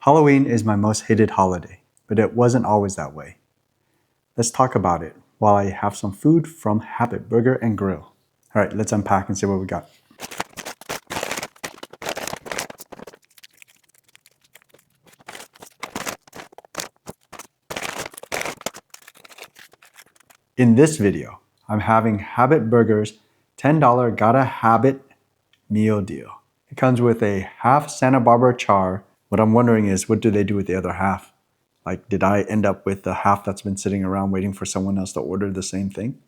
Halloween is my most hated holiday, but it wasn't always that way. Let's talk about it while I have some food from Habit Burger and Grill. All right, let's unpack and see what we got. In this video, I'm having Habit Burger's $10 Gotta Habit meal deal. It comes with a half Santa Barbara Char. What I'm wondering is, what do they do with the other half? Like, did I end up with the half that's been sitting around waiting for someone else to order the same thing?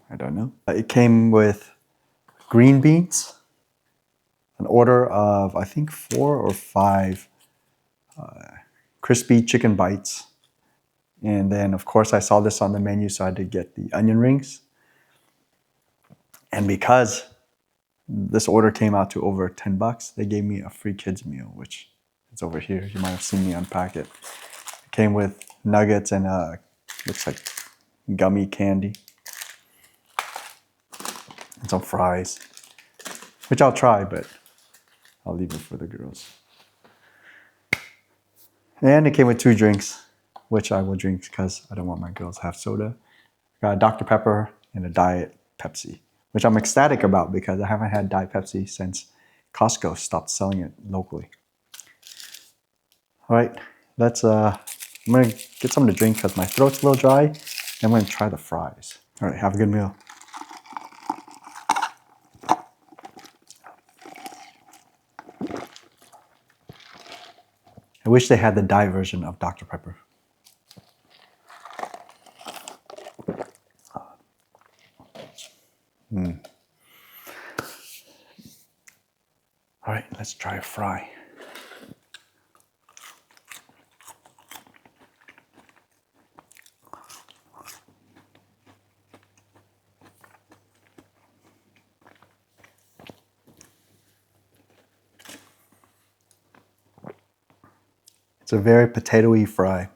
I don't know. It came with green beans, an order of, I think, 4 or 5 crispy chicken bites. And then, of course, I saw this on the menu, so I had to get the onion rings. And because this order came out to over 10 bucks, they gave me a free kids meal, which is over here. You might have seen me unpack it. It came with nuggets and looks like gummy candy. And some fries, which I'll try, but I'll leave it for the girls. And it came with 2 drinks, which I will drink because I don't want my girls to have soda. I got a Dr. Pepper and a Diet Pepsi, which I'm ecstatic about because I haven't had Diet Pepsi since Costco stopped selling it locally. All right, I'm gonna get something to drink because my throat's a little dry, and I'm gonna try the fries. All right, have a good meal. I wish they had the diet version of Dr. Pepper. All right, let's try a fry. It's a very potato-y fry.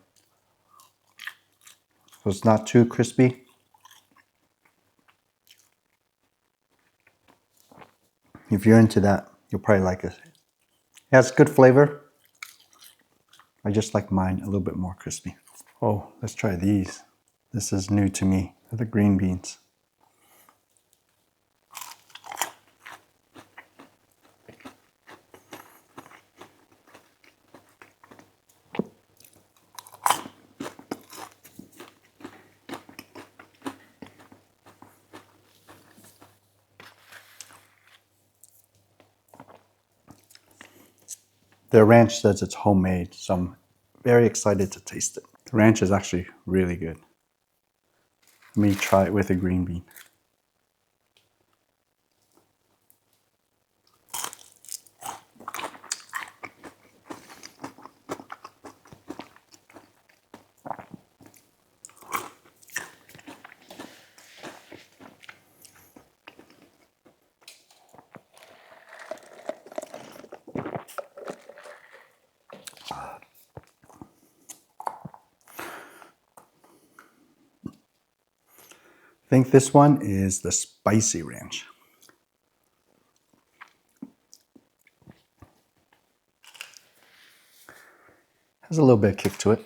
So it's not too crispy. If you're into that, you'll probably like it. It has good flavor. I just like mine a little bit more crispy. Oh, let's try these. This is new to me, the green beans. The ranch says it's homemade, so I'm very excited to taste it. The ranch is actually really good. Let me try it with a green bean. I think this one is the spicy ranch. Has a little bit of kick to it.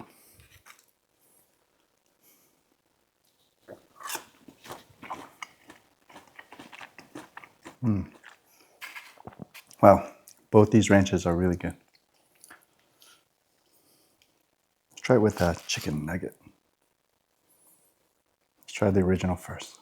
Wow, both these ranches are really good. Let's try it with a chicken nugget. Let's try the original first.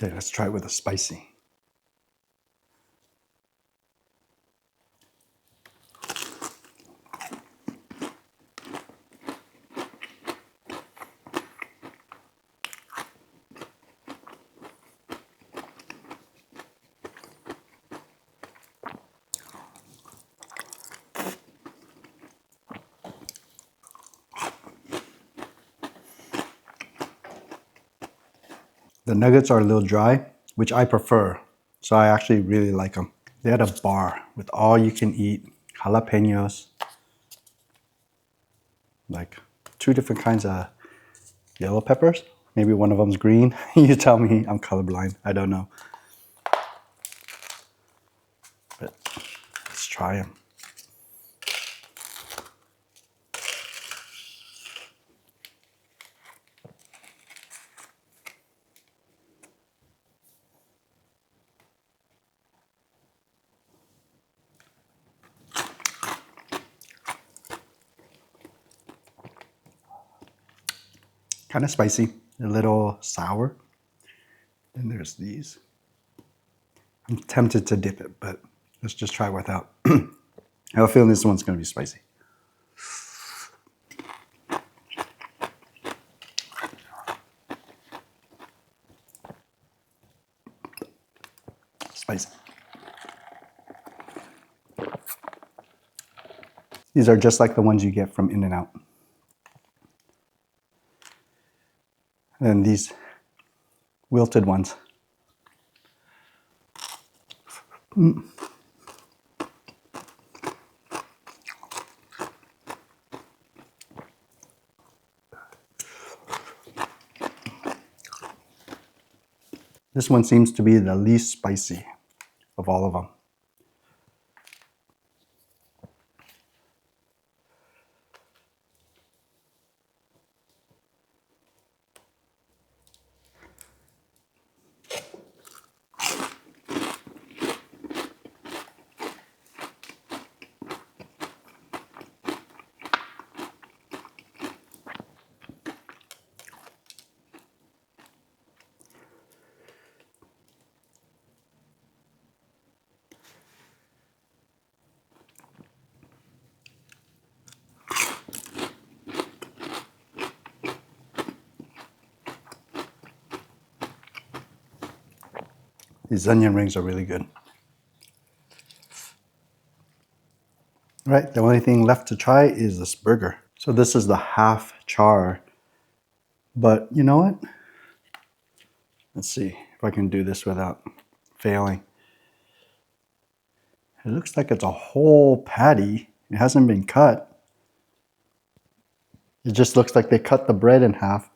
Okay, let's try it with a spicy. The nuggets are a little dry, which I prefer. So I actually really like them. They had a bar with all you can eat jalapenos, like 2 different kinds of yellow peppers. Maybe one of them's green. You tell me, I'm colorblind. I don't know. But let's try them. Kind of spicy, a little sour. And there's these. I'm tempted to dip it, but let's just try without. I have a feeling this one's going to be spicy. Spicy. These are just like the ones you get from In-N-Out. And these wilted ones. This one seems to be the least spicy of all of them. These onion rings are really good. All right, the only thing left to try is this burger. So this is the half char, but you know what? Let's see if I can do this without failing. It looks like it's a whole patty. It hasn't been cut. It just looks like they cut the bread in half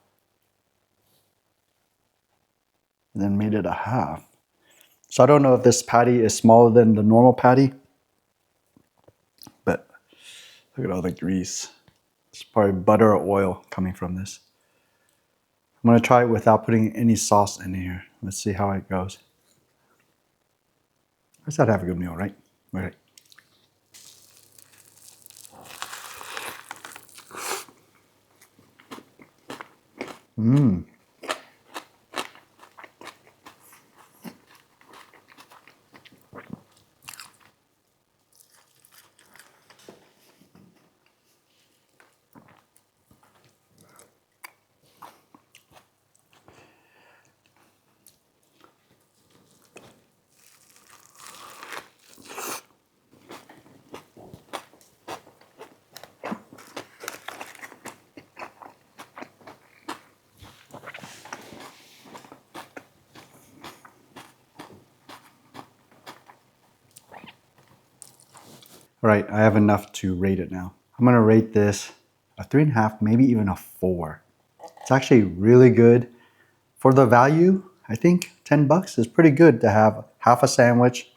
and then made it a half. So I don't know if this patty is smaller than the normal patty, but look at all the grease. It's probably butter or oil coming from this. I'm gonna try it without putting any sauce in here. Let's see how it goes. I just gotta have a good meal, right? Right. Mmm. All right, I have enough to rate it now. I'm gonna rate this a 3.5, maybe even a 4. It's actually really good. For the value, I think 10 bucks is pretty good to have half a sandwich,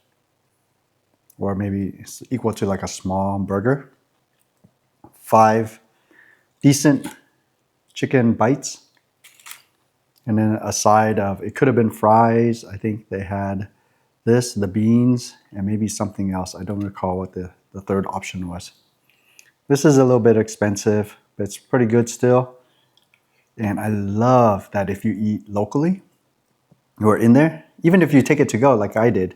or maybe it's equal to like a small burger. 5 decent chicken bites. And then a side of, it could have been fries. I think they had this, the beans, and maybe something else. I don't recall what the third option was. This is a little bit expensive, but it's pretty good still. And I love that if you eat locally or in there, even if you take it to go like I did,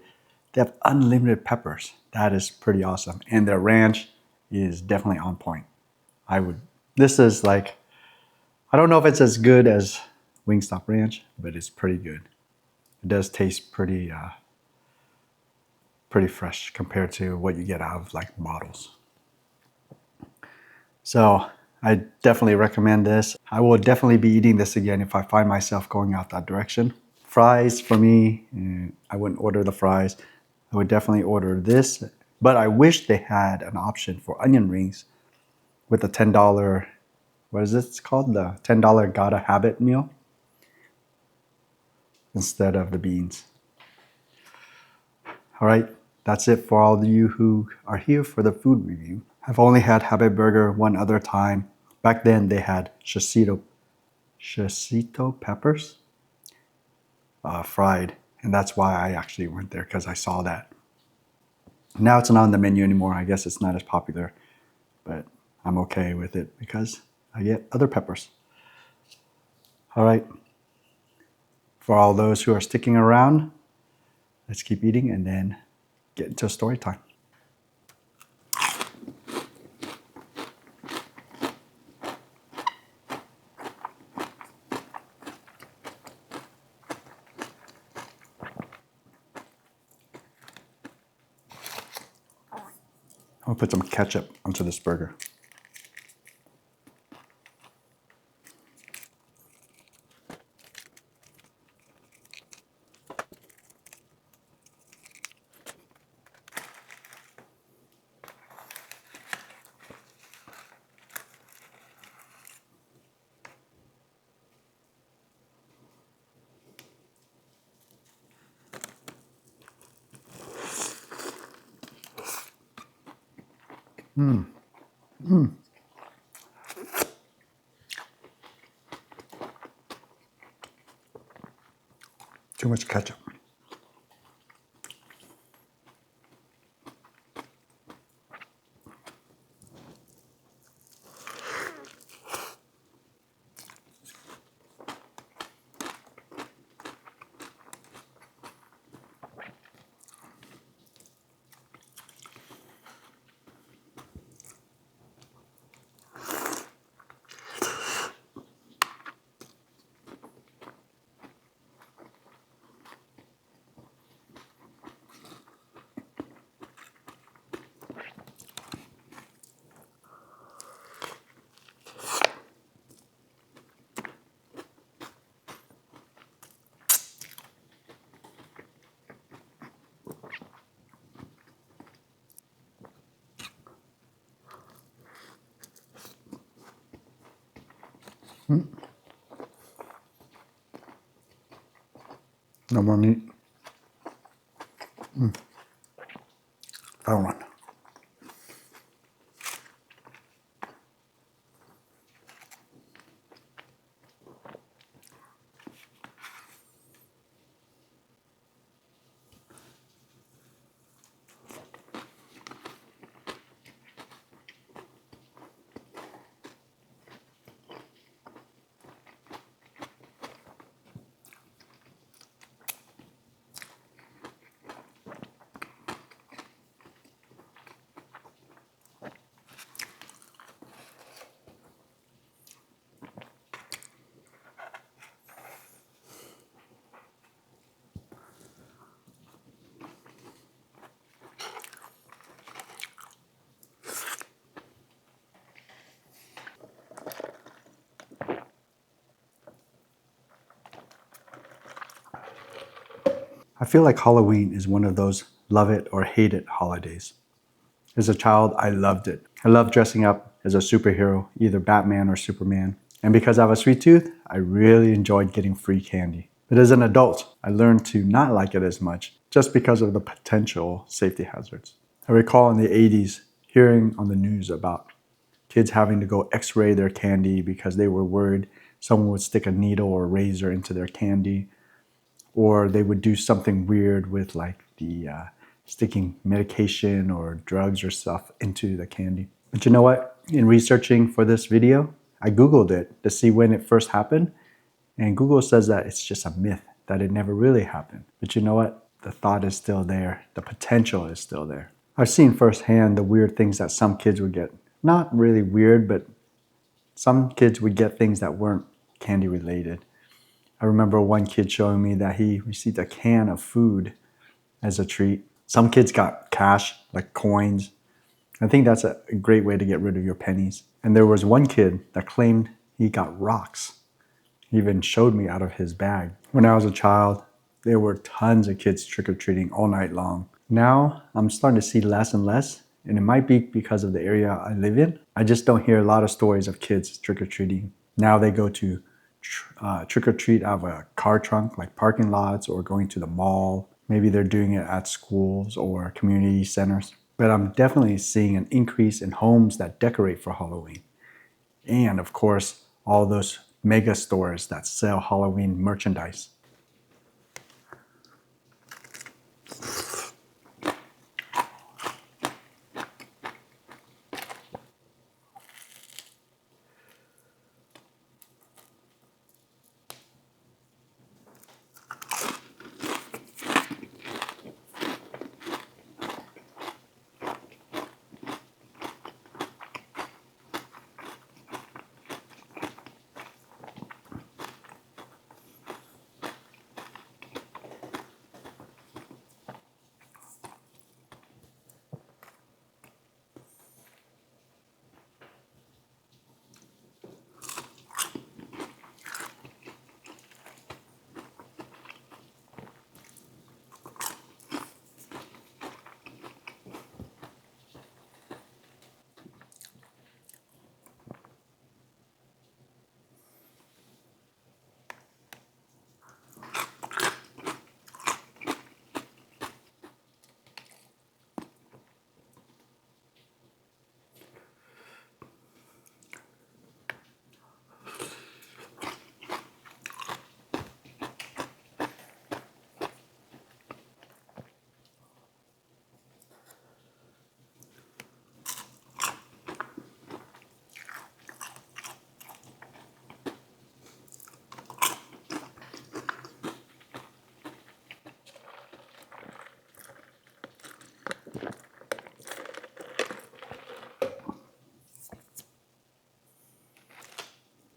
they have unlimited peppers. That is pretty awesome. And their ranch is definitely on point. This is like, I don't know if it's as good as Wingstop Ranch, but it's pretty good. It does taste pretty fresh compared to what you get out of like bottles. So I definitely recommend this. I will definitely be eating this again if I find myself going out that direction. Fries for me, I wouldn't order the fries. I would definitely order this, but I wish they had an option for onion rings with the $10, what is this called? The $10 Gotta Have It meal instead of the beans. All right, that's it for all of you who are here for the food review. I've only had Habit Burger one other time. Back then they had shishito peppers fried, and that's why I actually went there, because I saw that. Now it's not on the menu anymore. I guess it's not as popular, but I'm okay with it because I get other peppers. All right, for all those who are sticking around, let's keep eating and then get into story time. I'm gonna put some ketchup onto this burger. Too much ketchup. No more meat. I don't want. I feel like Halloween is one of those love it or hate it holidays. As a child, I loved it. I loved dressing up as a superhero, either Batman or Superman. And because I have a sweet tooth, I really enjoyed getting free candy. But as an adult, I learned to not like it as much just because of the potential safety hazards. I recall in the 80s hearing on the news about kids having to go x-ray their candy because they were worried someone would stick a needle or razor into their candy, or they would do something weird with like the sticking medication or drugs or stuff into the candy. But you know what? In researching for this video, I Googled it to see when it first happened, and Google says that it's just a myth, that it never really happened. But you know what? The thought is still there. The potential is still there. I've seen firsthand the weird things that some kids would get. Not really weird, but some kids would get things that weren't candy related. I remember one kid showing me that he received a can of food as a treat. Some kids got cash, like coins. I think that's a great way to get rid of your pennies. And there was one kid that claimed he got rocks He even showed me out of his bag. When I was a child, there were tons of kids trick-or-treating all night long. Now, I'm starting to see less and less, and it might be because of the area I live in. I just don't hear a lot of stories of kids trick-or-treating. Now they go to trick-or-treat out of a car trunk, like parking lots, or going to the mall. Maybe they're doing it at schools or community centers. But I'm definitely seeing an increase in homes that decorate for Halloween. And of course, all those mega stores that sell Halloween merchandise.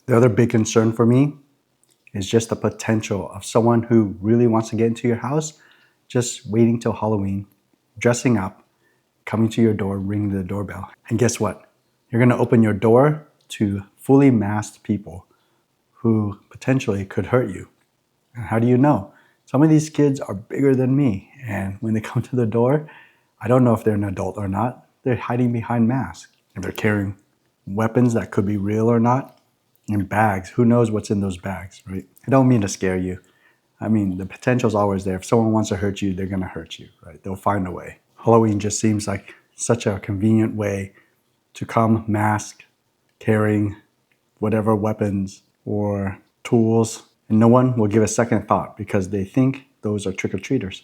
The other big concern for me is just the potential of someone who really wants to get into your house, just waiting till Halloween, dressing up, coming to your door, ringing the doorbell. And guess what? You're gonna open your door to fully masked people who potentially could hurt you. And how do you know? Some of these kids are bigger than me, and when they come to the door, I don't know if they're an adult or not. They're hiding behind masks. And they're carrying weapons that could be real or not, and bags. Who knows what's in those bags, right? I don't mean to scare you. I mean, the potential's always there. If someone wants to hurt you, they're gonna hurt you, right? They'll find a way. Halloween just seems like such a convenient way to come masked, carrying whatever weapons or tools, and no one will give a second thought because they think those are trick-or-treaters.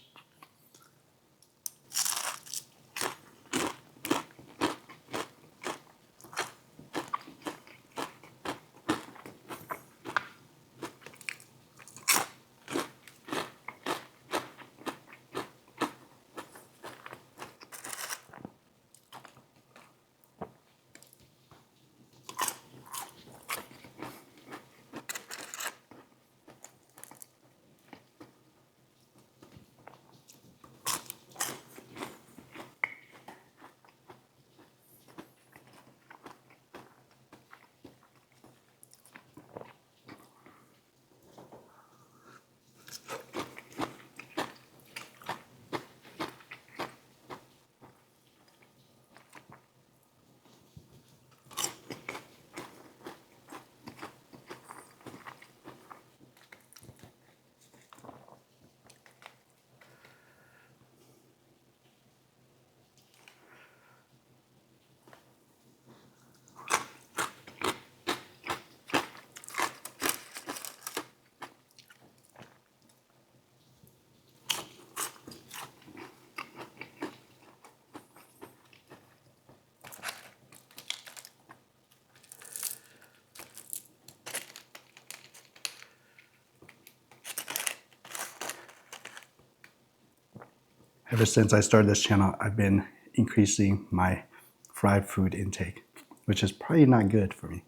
Ever since I started this channel, I've been increasing my fried food intake, which is probably not good for me.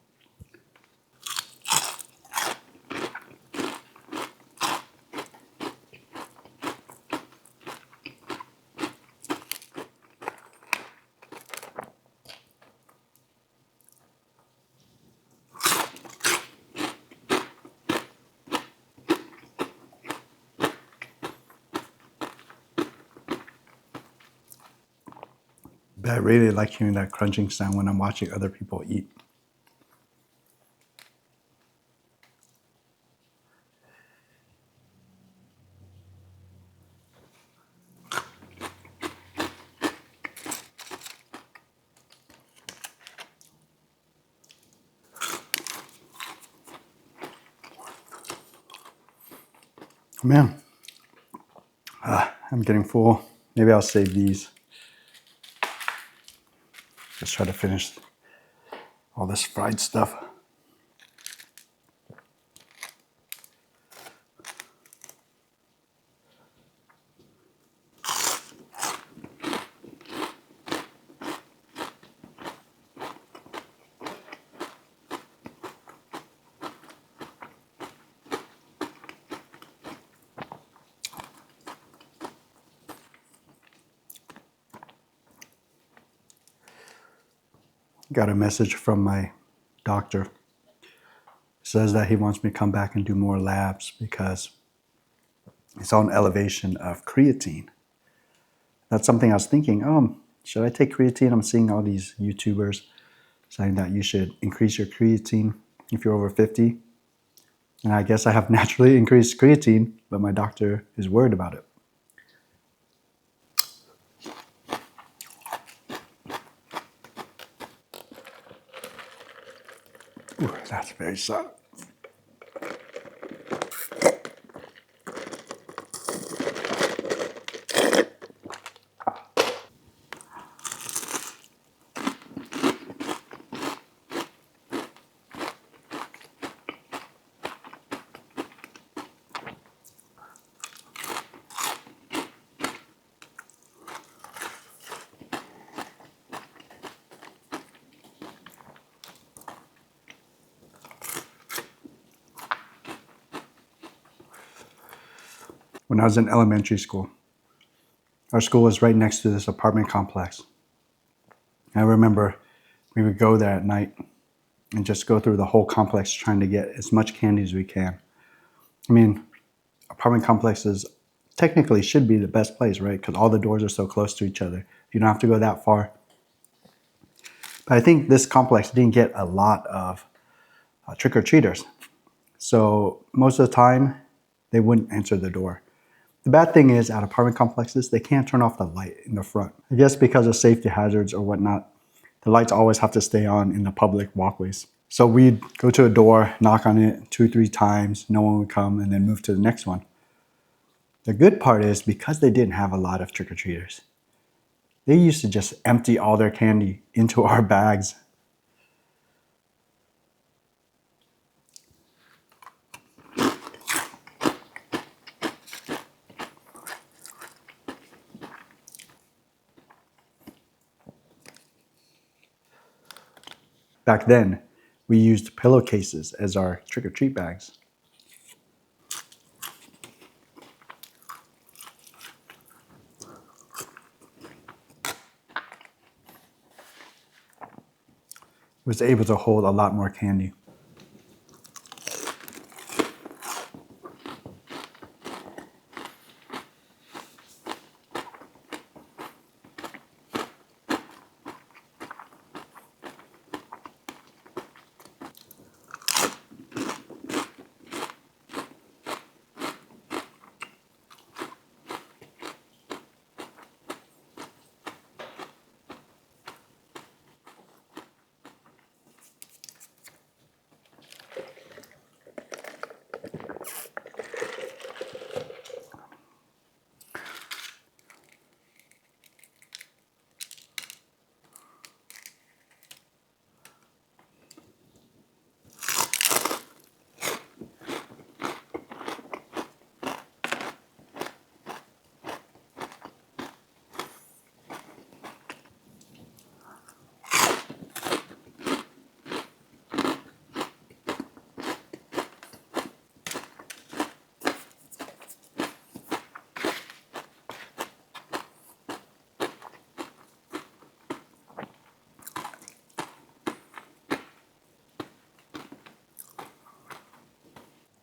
But I really like hearing that crunching sound when I'm watching other people eat. Man, I'm getting full. Maybe I'll save these. Just try to finish all this fried stuff. Got a message from my doctor. Says that he wants me to come back and do more labs because he saw an elevation of creatine. That's something I was thinking, should I take creatine? I'm seeing all these YouTubers saying that you should increase your creatine if you're over 50. And I guess I have naturally increased creatine, but my doctor is worried about it. Ooh, that's very subtle. When I was in elementary school, our school was right next to this apartment complex. I remember we would go there at night and just go through the whole complex trying to get as much candy as we can. I mean, apartment complexes technically should be the best place, right? Because all the doors are so close to each other. You don't have to go that far. But I think this complex didn't get a lot of trick-or-treaters. So most of the time, they wouldn't answer the door. The bad thing is at apartment complexes, they can't turn off the light in the front. I guess because of safety hazards or whatnot, the lights always have to stay on in the public walkways. So we'd go to a door, knock on it 2-3 times, no one would come, and then move to the next one. The good part is because they didn't have a lot of trick-or-treaters, they used to just empty all their candy into our bags. Back then, we used pillowcases as our trick-or-treat bags. It was able to hold a lot more candy.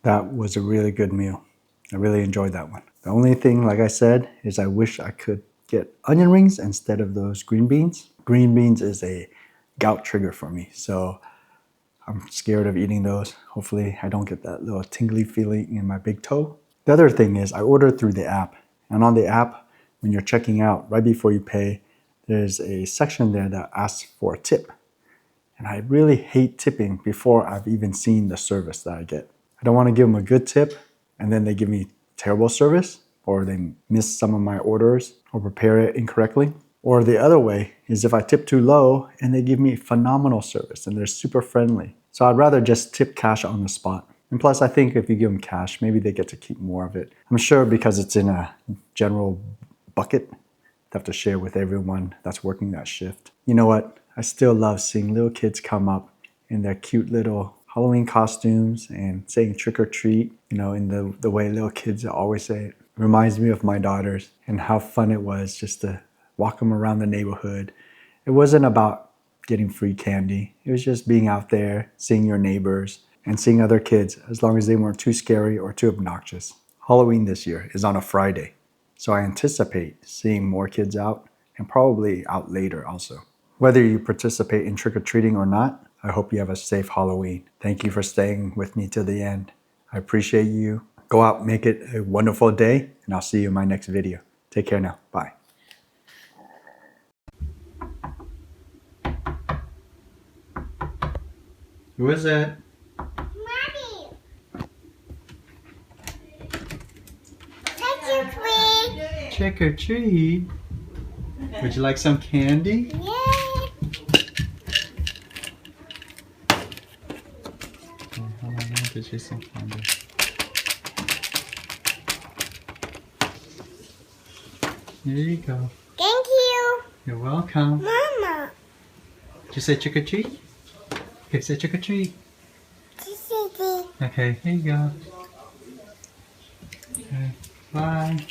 That was a really good meal. I really enjoyed that one. The only thing, like I said, is I wish I could get onion rings instead of those green beans. Green beans is a gout trigger for me, so I'm scared of eating those. Hopefully I don't get that little tingly feeling in my big toe. The other thing is I ordered through the app, and on the app, when you're checking out, right before you pay, there's a section there that asks for a tip. And I really hate tipping before I've even seen the service that I get. I don't want to give them a good tip and then they give me terrible service, or they miss some of my orders or prepare it incorrectly. Or the other way is if I tip too low and they give me phenomenal service and they're super friendly. So I'd rather just tip cash on the spot. And plus, I think if you give them cash, maybe they get to keep more of it. I'm sure because it's in a general bucket, they have to share with everyone that's working that shift. You know what? I still love seeing little kids come up in their cute little Halloween costumes and saying trick or treat, in the way little kids always say it. It reminds me of my daughters and how fun it was just to walk them around the neighborhood. It wasn't about getting free candy. It was just being out there, seeing your neighbors, and seeing other kids, as long as they weren't too scary or too obnoxious. Halloween this year is on a Friday, so I anticipate seeing more kids out, and probably out later also. Whether you participate in trick-or-treating or not, I hope you have a safe Halloween. Thank you for staying with me to the end. I appreciate you. Go out, make it a wonderful day, and I'll see you in my next video. Take care now. Bye. Who is it? Mommy! Trick or treat! Trick or treat? Would you like some candy? Yeah! Hold on, let me get you some candy. Here you go. Thank you! You're welcome. Mama! Did you say trick or treat? Okay, say trick or treat. Okay, here you go. Okay, bye.